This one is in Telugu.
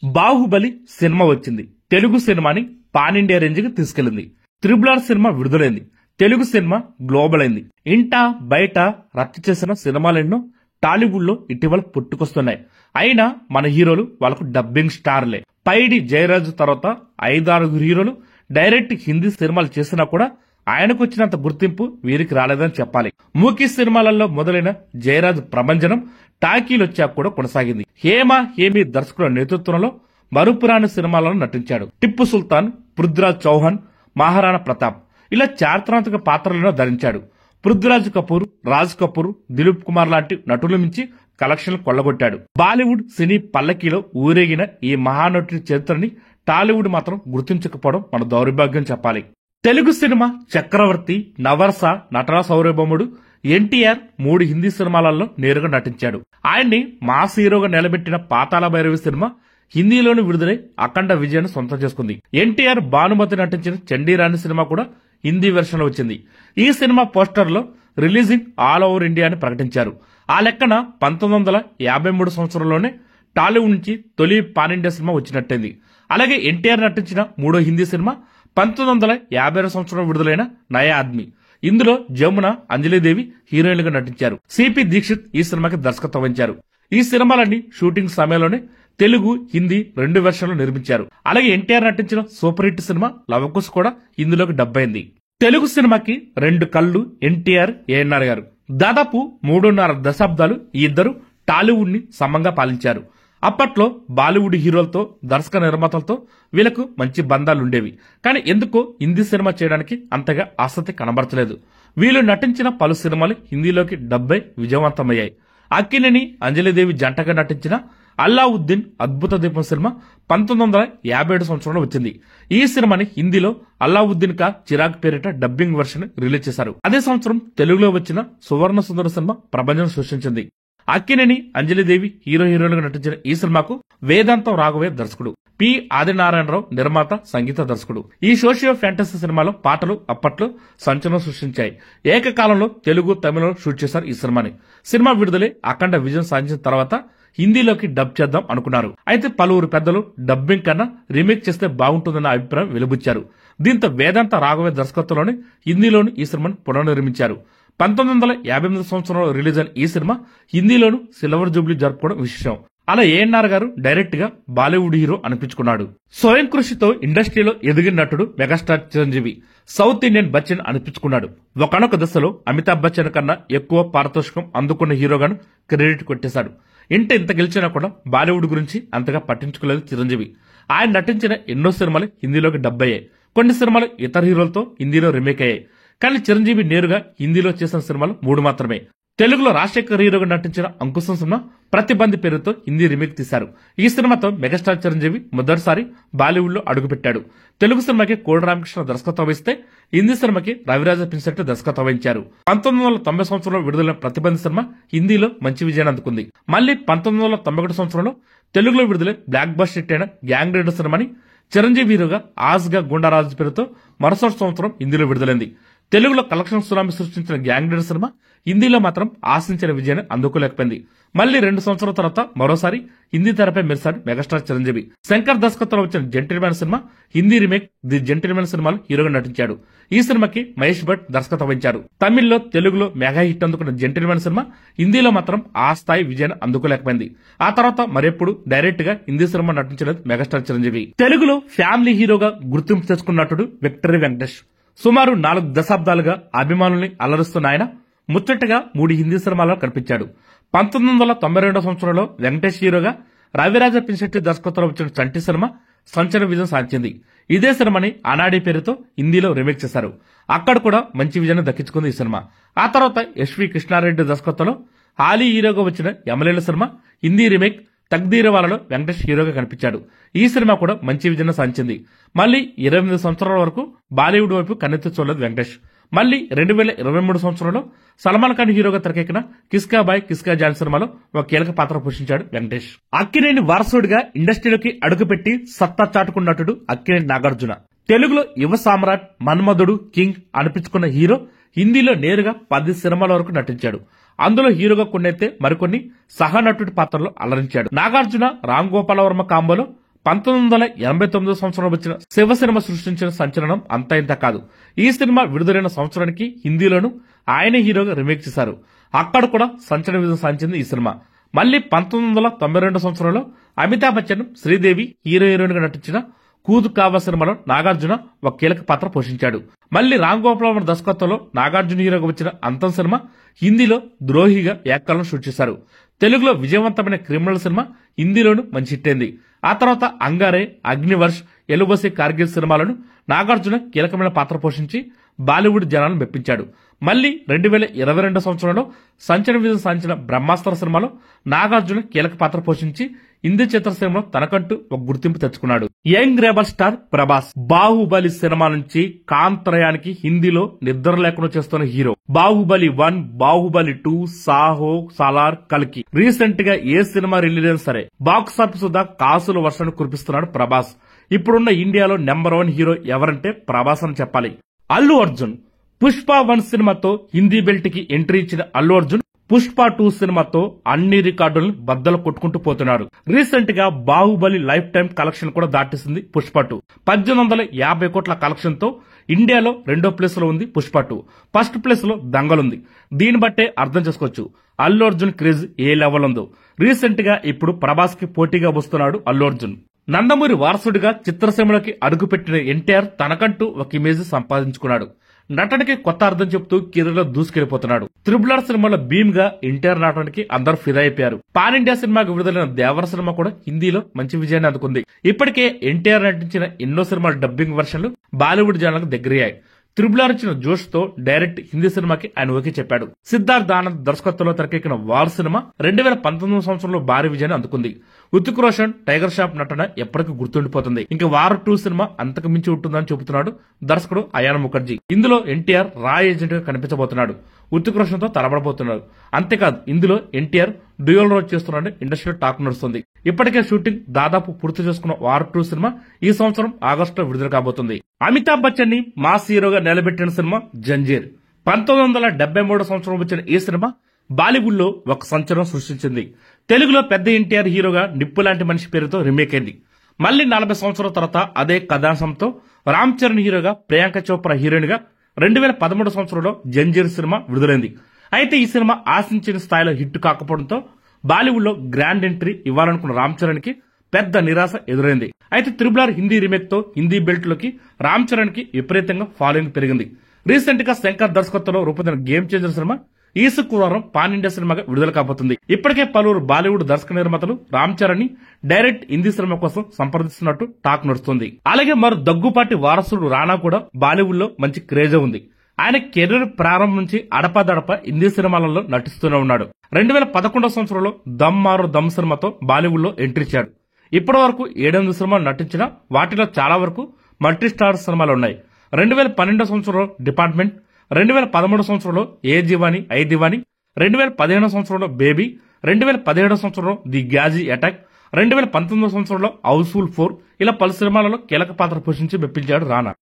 బాహుబలి సినిమా వచ్చింది. తెలుగు సినిమాని పాన్ ఇండియా రేంజ్ కి తీసుకెళ్లింది. త్రిబుల్ సినిమా విడుదలైంది. తెలుగు సినిమా గ్లోబల్ అయింది. ఇంటా బయట రచ్చ చేసిన సినిమాలెన్నో టాలీవుడ్ లో ఇటీవల పుట్టుకొస్తున్నాయి. అయినా మన హీరోలు వాళ్ళకు డబ్బింగ్ స్టార్లే. పైడి జయరాజు తర్వాత 5-6 హీరోలు డైరెక్ట్ హిందీ సినిమాలు చేసినా కూడా ఆయనకు వచ్చినంత గుర్తింపు వీరికి రాలేదని చెప్పాలి. మూకీ సినిమాలలో మొదలైన జయరాజు ప్రభంజనం టాకీలు వచ్చాక కూడా కొనసాగింది. హేమి దర్శకుల నేతృత్వంలో మరుపురాని సినిమాలను నటించాడు. టిప్పు సుల్తాన్, పృథ్వీరాజ్ చౌహాన్, మహారాణా ప్రతాప్ ఇలా చారిత్రాత్మక పాత్రలను ధరించాడు. పృథ్వీరాజ్ కపూర్, రాజ్ కపూర్, దిలీప్ కుమార్ లాంటి నటుల మించి కలెక్షన్లు కొల్లగొట్టాడు. బాలీవుడ్ సినీ పల్లకీలో ఊరేగిన ఈ మహానటుడి చరిత్రని టాలీవుడ్ మాత్రం గుర్తించకపోవడం మన దౌర్భాగ్యం చెప్పాలి. తెలుగు సినిమా చక్రవర్తి, నవరస, నటరా సౌరభముడు ఎన్టీఆర్ 3 హిందీ సినిమాలలో నేరుగా నటించాడు. ఆయన్ని మాస్ హీరోగా నిలబెట్టిన పాతాళ భైరవి సినిమా హిందీలోని విడుదలై అఖండ విజయాన్ని సొంతం చేసుకుంది. ఎన్టీఆర్, భానుమతి నటించిన చండీరాణి సినిమా కూడా హిందీ వెర్షన్ లో వచ్చింది. ఈ సినిమా పోస్టర్ లో రిలీజింగ్ ఆల్ ఓవర్ ఇండియా అని ప్రకటించారు. ఆ లెక్కన 1953 సంవత్సరంలోనే టాలీవుడ్ నుంచి తొలి పాన్ ఇండియా సినిమా వచ్చినట్టయింది. అలాగే ఎన్టీఆర్ నటించిన 3వ హిందీ సినిమా 1952 సంవత్సరంలో విడుదలైన నయా ఆద్మీ. ఇందులో జమున, అంజలిదేవి హీరోయిన్లుగా నటించారు. సిపి దీక్షిత్ ఈ సినిమాకి దర్శకత్వం వహించారు. ఈ సినిమాలన్నీ షూటింగ్ సమయంలోనే తెలుగు, హిందీ 2 వెర్షన్లు నిర్మించారు. అలాగే ఎన్టీఆర్ నటించిన సూపర్ హిట్ సినిమా లవకుశ్ కూడా ఇందులోకి డబ్ అయింది. తెలుగు సినిమాకి 2 కళ్ళు ఎన్టీఆర్, ఏఎన్ఆర్ గారు. దాదాపు 3.5 దశాబ్దాలు ఈ ఇద్దరు టాలీవుడ్ ని సమంగా పాలించారు. అప్పట్లో బాలీవుడ్ హీరోలతో, దర్శక నిర్మాతలతో వీళ్లకు మంచి బంధాలుండేవి. కానీ ఎందుకో హిందీ సినిమా చేయడానికి అంతగా ఆసక్తి కనబరచలేదు. వీళ్ళు నటించిన పలు సినిమాలు హిందీలోకి డబ్బై విజయవంతమయ్యాయి. అక్కినేని, అంజలిదేవి జంటగా నటించిన అల్లావుద్దీన్ అద్భుత దీపం సినిమా 1957 సంవత్సరంలో వచ్చింది. ఈ సినిమాని హిందీలో అల్లావుద్దీన్ కా చిరాగ్ పేరిట డబ్బింగ్ వెర్షన్ రిలీజ్ చేశారు. అదే సంవత్సరం తెలుగులో వచ్చిన సువర్ణ సుందర సినిమా ప్రభంజనం సృష్టించింది. అక్కినేని, అంజలిదేవి హీరోలుగా నటించిన ఈ సినిమాకు వేదాంతం రాఘవయ్య దర్శకుడు, పి ఆదినారాయణరావు నిర్మాత, సంగీత దర్శకుడు. ఈ సోషియో ఫ్యాంటసీ సినిమాలో పాటలు అప్పట్లో సంచలనం సృష్టించాయి. ఏకకాలంలో తెలుగు, తమిళంలో షూట్ చేశారు ఈ సినిమాని. సినిమా విడుదలై అఖండ విజయం సాధించిన తర్వాత హిందీలోకి డబ్ చేద్దాం అనుకున్నారు. అయితే పలువురు పెద్దలు డబ్బింగ్ కన్నా రీమేక్ చేస్తే బాగుంటుందన్న అభిప్రాయం వెలుబుచ్చారు. దీంతో వేదాంత రాఘవయ్య దర్శకత్వంలోనే హిందీలోను ఈ సినిమాను పునర్నిర్మించారు. 1958 సంవత్సరంలో రిలీజ్ అయిన ఈ సినిమా హిందీలోను సిల్వర్ జూబ్లీ జరుపుకోవడం విశేషం. అలా ఏఎన్ఆర్ గారు డైరెక్ట్ గా బాలీవుడ్ హీరో అనిపించుకున్నాడు. స్వయం కృషితో ఇండస్ట్రీలో ఎదిగిన నటుడు megastar Chiranjeevi south Indian Bachchan అనిపించుకున్నాడు. ఒకనొక దశలో అమితాబ్ బచ్చన్ కన్నా ఎక్కువ పారితోషికం అందుకున్న హీరోగాను క్రెడిట్ కొట్టేశాడు. ఇంత గెలిచినా కూడా బాలీవుడ్ గురించి అంతగా పట్టించుకోలేదు చిరంజీవి. ఆయన నటించిన ఎన్నో సినిమాలు హిందీలోకి డబ్ అయ్యాయి. కొన్ని సినిమాలు ఇతర హీరోలతో హిందీలో రీమేక్ అయ్యాయి. కానీ చిరంజీవి నేరుగా హిందీలో చేసిన సినిమాలు 3 మాత్రమే. తెలుగులో రాజశేఖర్ హీరోగా నటించిన అంకుశం సినిమా ప్రతిబంధి పేరుతో హిందీ రీమేక్ తీశారు. ఈ సినిమాతో మెగాస్టార్ చిరంజీవి మొదటిసారి బాలీవుడ్ లో అడుగుపెట్టాడు. తెలుగు సినిమాకి కోడి రామకృష్ణ దర్శకత్వం వహిస్తే హిందీ సినిమాకి రవిరాజ పిన్సెట్టి దర్శకత్వం వహించారు. 1990 సంవత్సరంలో విడుదలైన ప్రతిబంధి సినిమా హిందీలో మంచి విజయాన్ని అందుకుంది. మళ్లీ 1991 సంవత్సరంలో తెలుగులో విడుదలై బ్లాక్ బస్టర్ హిట్ అయిన గ్యాంగ్ లీడర్ సినిమాని చిరంజీవి హీరోగా ఆజ్గా గుండారాజు పేరుతో మరుసటి సంవత్సరం హిందీలో విడుదలైంది. తెలుగులో కలెక్షన్ సునామీ సృష్టించిన గ్యాంగ్ లీడర్ సినిమా హిందీలో మాత్రం ఆశించిన విజయాన్ని అందుకోలేకపోయింది. మళ్లీ 2 సంవత్సరాల తర్వాత మరోసారి హిందీ తెరపై మెరిశాడు మెగాస్టార్ చిరంజీవి. శంకర్ దర్శకత్వంలో వచ్చిన gentleman cinema Hindi remake the gentleman సినిమాలో హీరోగా నటించాడు. ఈ సినిమాకి మహేష్ భట్ దర్శకత్వం వహించారు. తమిళ్లో, తెలుగులో మెగా హిట్ అందుకున్న జెంటిల్మెన్ సినిమా హిందీలో మాత్రం ఆ స్థాయి విజయాన్ని అందుకోలేకపోయింది. ఆ తర్వాత మరెప్పుడు డైరెక్ట్ గా హిందీ సినిమా నటించలేదు మెగాస్టార్ చిరంజీవి. తెలుగులో ఫ్యామిలీ హీరోగా గుర్తింపు తెచ్చుకున్న నటుడు విక్టరీ వెంకటేష్. సుమారు 4 దశాబ్దాలుగా అభిమానుల్ని అలరిస్తున్న ఆయన ముచ్చటగా 3 హిందీ సినిమాల్లో కనిపించాడు. 1992 సంవత్సరంలో వెంకటేష్ హీరోగా రవిరాజ పిన్సెట్టి దర్శకత్వంలో వచ్చిన చంటి సినిమా సంచలన విజయం సాధించింది. ఇదే సినిమాని అనాడి పేరుతో హిందీలో రీమేక్ చేశారు. అక్కడ కూడా మంచి విజయాన్ని దక్కించుకుంది ఈ సినిమా. ఆ తర్వాత ఎస్వి కృష్ణారెడ్డి దర్శకత్వంలో ఆలీ హీరోగా వచ్చిన యమలీల సినిమా హిందీ రీమేక్ తక్దీరవాలలో వెంకటేష్ హీరోగా కనిపించాడు. ఈ సినిమా కూడా మంచి విజయాన్ని సాధించింది. మళ్లీ 28 సంవత్సరాల వరకు బాలీవుడ్ వైపు కన్నెత్తి చూడలేదు వెంకటేష్. మళ్లీ 2023 సంవత్సరంలో సల్మాన్ ఖాన్ హీరోగా తెరకెక్కిన కిస్కా బాయ్ కిస్కా జాన్ సినిమాలో ఒక కీలక పాత్ర పోషించాడు వెంకటేష్. అక్కినేని వారసుడిగా ఇండస్ట్రీలోకి అడుగుపెట్టి సత్తా చాటుకున్న నటుడు అక్కినేని నాగార్జున. తెలుగులో యువ సామ్రాట్, మన్మధుడు, కింగ్ అనిపించుకున్న హీరో హిందీలో నేరుగా 10 సినిమాల వరకు నటించాడు. అందులో హీరోగా కొన్నైతే మరికొన్ని సహనటుడి పాత్రలో అలరించాడు. నాగార్జున, రామ్ గోపాల్ వర్మ కాంబోలో 1989 సంవత్సరంలో వచ్చిన శివ సినిమా సృష్టించిన సంచలనం అంతా ఇంత కాదు. ఈ సినిమా విడుదలైన సంవత్సరానికి హిందీలోను ఆయనే హీరోగా రీమేక్ చేశారు. అక్కడ కూడా సంచలన విజయం సాధించింది ఈ సినిమా. మళ్ళీ 1992 సంవత్సరంలో అమితాబ్ బచ్చన్, శ్రీదేవి హీరోయిన్ గా నటించిన కూదు కావా సినిమాలో నాగార్జున ఒక కీలక పాత్ర పోషించాడు. మళ్ళీ రామ్ గోపాల్ వర్మ దర్శకత్వంలో నాగార్జున హీరోగా వచ్చిన అంతం సినిమా హిందీలో ద్రోహిగా ఏకకాలంలో షూట్ చేశారు. తెలుగులో విజయవంతమైన క్రిమినల్ సినిమా హిందీలోనూ మంచి హిట్ అయింది. ఆ తర్వాత అంగారే, అగ్నివర్ష్, ఎలుబసి, కార్గిల్ సినిమాలను నాగార్జున కీలకమైన పాత్ర పోషించి బాలీవుడ్ జనాలను మెప్పించాడు. మళ్ళీ 2022 సంవత్సరంలో సంచలన విజయం సాధించిన బ్రహ్మాస్త్ర సినిమాలో నాగార్జున కీలక పాత్ర పోషించి హిందీ చిత్రసీమలో తనకంటూ ఒక గుర్తింపు తెచ్చుకున్నాడు. Young rebel star Prabhas Baahubali cinema నుంచి కాంత్రయానికి హిందీలో నిద్ర లేకుండా చేస్తున్న హీరో. బాహుబలి 1, బాహుబలి 2, సాహో, సాలార్, కల్కి రీసెంట్ గా ఏ సినిమా రిలీజ్ అయినా సరే బాక్స్ ఆఫీస్ వద్ద కాసుల వర్షాన్ని కురిపిస్తున్నాడు ప్రభాస్. ఇప్పుడున్న ఇండియాలో నెంబర్ 1 హీరో ఎవరంటే ప్రభాస్ అని చెప్పాలి. అల్లు అర్జున్ పుష్ప 1 సినిమాతో హిందీ బెల్ట్ కి ఎంట్రీ ఇచ్చిన అల్లు అర్జున్ పుష్ప 2 సినిమాతో అన్ని రికార్డులను బద్దలు కొట్టుకుంటూ పోతున్నాడు. రీసెంట్ గా బాహుబలి లైఫ్ టైం కలెక్షన్ కూడా దాటేసింది పుష్ప 2. 1850 కోట్ల కలెక్షన్ తో ఇండియాలో 2వ ప్లేస్ లో ఉంది పుష్ప 2. ఫస్ట్ ప్లేస్ లో దంగలుంది. దీన్ని బట్టే అర్థం చేసుకోవచ్చు అల్లు అర్జున్ క్రేజ్ ఏ లెవెల్ ఉందో. రీసెంట్ గా ఇప్పుడు ప్రభాస్ కి పోటీగా వస్తున్నాడు అల్లు అర్జున్. నందమూరి వారసుడిగా చిత్రసీమలోకి అడుగుపెట్టిన ఎన్టీఆర్ తనకంటూ ఒక ఇమేజ్ సంపాదించుకున్నాడు. నటనకి కొత్త అర్థం చెప్తూ కెరీర్ లో దూసుకెళ్లిపోతున్నాడు. త్రిబుల్ సినిమాలో భీమ్ గా ఎన్టీఆర్ నటనకి అందరూ ఫిదా అయిపోయారు. పాన్ ఇండియా సినిమాకి విడుదలైన దేవర సినిమా కూడా హిందీలో మంచి విజయాన్ని అందుకుంది. ఇప్పటికే ఎన్టీఆర్ నటించిన ఎన్నో సినిమాల డబ్బింగ్ వర్షన్లు బాలీవుడ్ జనాలకు దగ్గరయ్యాయి. త్రిబుల్ చిన్న జోష్ తో డైరెక్ట్ హిందీ సినిమాకి ఆయన ఓకే చెప్పాడు. సిద్ధార్థ్ ఆనంద్ దర్శకత్వంలో తెరకెక్కిన వార్ సినిమా 2019 సంవత్సరంలో భారీ విజయాన్ని అందుకుంది. హృతిక్ రోషన్, టైగర్ షాప్ నటన ఎప్పటికీ గుర్తుండిపోతుంది. ఇంకా వార్ 2 సినిమా అంతకు మించి ఉంటుందని చెబుతున్నాడు దర్శకుడు అయాన్ ముఖర్జీ. ఇందులో ఎన్టీఆర్ రా ఏజెంట్ గా కనిపించబోతున్నాడు. హృతిక్ రోషన్ తో తలబడబోతున్నాడు. అంతేకాదు ఇందులో ఎన్టీఆర్ డ్యూయల్ రోల్ చేస్తున్నాడని ఇండస్ట్రీలో టాక్ నడుస్తుంది. ఇప్పటికే షూటింగ్ దాదాపు పూర్తి చేసుకున్న వార్ 2 సినిమా ఈ సంవత్సరం ఆగస్టులో విడుదల కాబోతుంది. అమితాబ్ బచ్చన్ ని మాస్ హీరోగా నిలబెట్టిన సినిమా జంజీర్. 1973 సంవత్సరం వచ్చిన ఈ సినిమా బాలీవుడ్ లో ఒక సంచలనం సృష్టించింది. తెలుగులో పెద్ద ఎన్టీఆర్ హీరోగా నిప్పు లాంటి మనిషి పేరుతో రీమేక్ అయింది. మళ్ళీ 40 సంవత్సరాల తర్వాత అదే కథాంశంతో రామ్ చరణ్ హీరోగా, ప్రియాంక చోప్రా హీరోయిన్ గా 2013 సంవత్సరంలో జంజీర్ సినిమా విడుదలైంది. అయితే ఈ సినిమా ఆశించిన స్థాయిలో హిట్ కాకపోవడంతో బాలీవుడ్ లో గ్రాండ్ ఎంట్రీ ఇవ్వాలనుకున్న రామ్ చరణ్ కి పెద్ద నిరాశ ఎదురైంది. అయితే త్రిబుల్ హిందీ రీమేక్ తో హిందీ బెల్ట్ లోకి రామ్ చరణ్ కి విపరీతంగా ఫాలోయింగ్ పెరిగింది. రీసెంట్ గా శంకర్ దర్శకత్వంలో రూపొందిన గేమ్ చేంజర్ సినిమా ఈ శుక్రవారం పాన్ ఇండియా సినిమాగా విడుదల కాబోతుంది. ఇప్పటికే పలువురు బాలీవుడ్ దర్శక నిర్మాతలు రామ్ చరణ్ ని డైరెక్ట్ హిందీ సినిమా కోసం సంప్రదిస్తున్నట్టు టాక్ నడుస్తుంది. అలాగే మరో దగ్గుపాటి వారసుడు రానా కూడా బాలీవుడ్ లో మంచి క్రేజ్ ఉంది. ఆయన కెరీర్ ప్రారంభం నుంచి అడపాదడప హిందీ సినిమాలలో నటిస్తూనే ఉన్నాడు. 2011 సంవత్సరంలో దమ్ మారో దమ్ సినిమాతో బాలీవుడ్ లో ఎంట్రీ ఇచ్చాడు. ఇప్పటి వరకు 7 సినిమాలు నటించినా వాటిలో చాలా వరకు మల్టీ స్టార్ సినిమాలు ఉన్నాయి. 2012 సంవత్సరంలో డిపార్ట్మెంట్, 2013 సంవత్సరంలో ఏ దివాని ఐ దివాని, 2015 సంవత్సరంలో బేబీ, 2017 సంవత్సరంలో ది గ్యాజీ అటాక్, 2019 సంవత్సరంలో హౌస్ఫుల్ 4 ఇలా పలు సినిమాలలో కీలక పాత్ర పోషించి మెప్పించాడు రానా.